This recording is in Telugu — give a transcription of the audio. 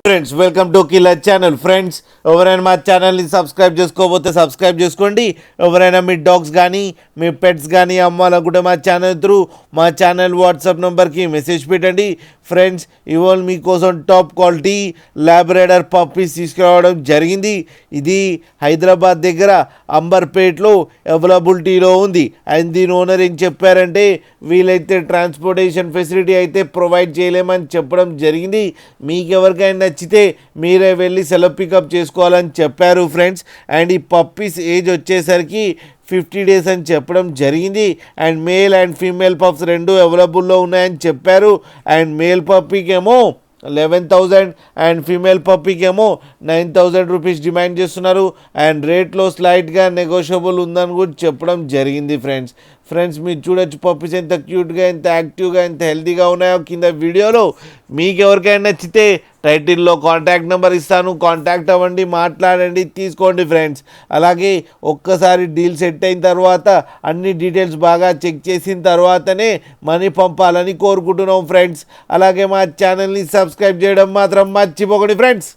Friends welcome to killer channel. Friends ఎవరైనా మా ఛానల్ని సబ్స్క్రైబ్ చేసుకోకపోతే సబ్స్క్రైబ్ చేసుకోండి. ఎవరైనా మీ డాగ్స్ కానీ మీ పెట్స్ కానీ అమ్మాలనుకుంటే మా ఛానల్ వాట్సాప్ నెంబర్కి మెసేజ్ పెట్టండి. ఫ్రెండ్స్ ఇవాళ మీకోసం టాప్ క్వాలిటీ లాబ్రాడార్ పప్పీస్ తీసుకురావడం జరిగింది. ఇది హైదరాబాద్ దగ్గర అంబర్పేట్లో అవైలబిలిటీలో ఉంది. అండ్ దీని ఓనర్ ఏం చెప్పారంటే వీలైతే ట్రాన్స్పోర్టేషన్ ఫెసిలిటీ అయితే ప్రొవైడ్ చేయలేమని చెప్పడం జరిగింది. మీకు ఎవరికైనా నచ్చితే మీరే వెళ్ళి సెలవు పికప్ చేసుకోవాలని చెప్పారు ఫ్రెండ్స్. అండ్ ఈ పప్పీస్ ఏజ్ వచ్చేసరికి 50 days అని చెప్పడం జరిగింది. And male and female pups రెండు అవైలబుల్లో ఉన్నాయని చెప్పారు. అండ్ మేల్ పప్పీకేమో 11,000 అండ్ ఫీమేల్ పప్పీకేమో 9,000 రూపీస్ డిమాండ్ చేస్తున్నారు. అండ్ రేట్లో స్లైట్గా నెగోషియబుల్ ఉందని కూడా చెప్పడం జరిగింది ఫ్రెండ్స్ మీరు చూడొచ్చు పప్పీస్ ఎంత క్యూట్గా, ఎంత యాక్టివ్గా, ఎంత హెల్తీగా ఉన్నాయో కింద వీడియోలో. మీకు ఎవరికైనా నచ్చితే టైటిల్లో కాంటాక్ట్ నెంబర్ ఇస్తాను, కాంటాక్ట్ అవ్వండి, మాట్లాడండి, తీసుకోండి ఫ్రెండ్స్. అలాగే ఒక్కసారి డీల్ సెట్ అయిన తర్వాత అన్ని డీటెయిల్స్ బాగా చెక్ చేసిన తర్వాతనే మనీ పంపాలని కోరుకుంటున్నాం ఫ్రెండ్స్. అలాగే మా ఛానల్ని సబ్స్క్రైబ్ చేయడం మాత్రం మర్చిపోకండి ఫ్రెండ్స్.